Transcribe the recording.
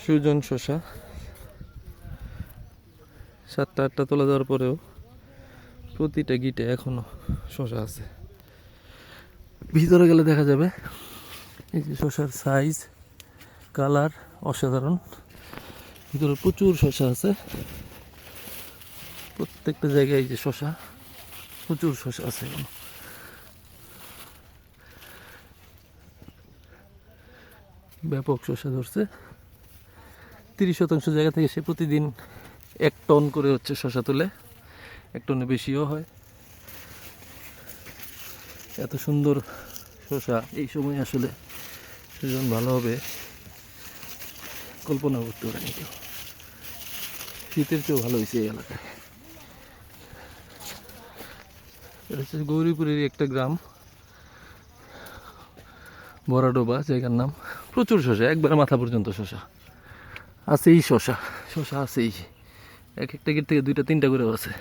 সুজন শশা 7টা 8টা তোলা দেওয়ার পরেও প্রতিটা গিটে এখনো শশা আছে। ভিতরে গেলে দেখা যাবে এই যে শশার সাইজ কালার অসাধারণ। ভিতরে প্রচুর শশা আছে, প্রত্যেকটা জায়গায় এই যে শশা, প্রচুর শশা আছে এখনো। ব্যাপক শশা ধরছে। 30% জায়গা থেকে সে প্রতিদিন 1 টন করে হচ্ছে শশা তুলে, 1 টনে বেশিও হয়। এত সুন্দর শশা এই সময় আসলে সুজন ভালো হবে কল্পনা করতে পারেনি কেউ। শীতের চেয়েও ভালো হয়েছে এই এলাকায়। এটা হচ্ছে গৌরীপুরের একটা গ্রাম, বড়াডোবা জায়গার নাম। প্রচুর শশা, একবার মাথা পর্যন্ত শশা আছেই। শশা আছেই, এক একটা গিট থেকে 2টা 3টা করেও আছে।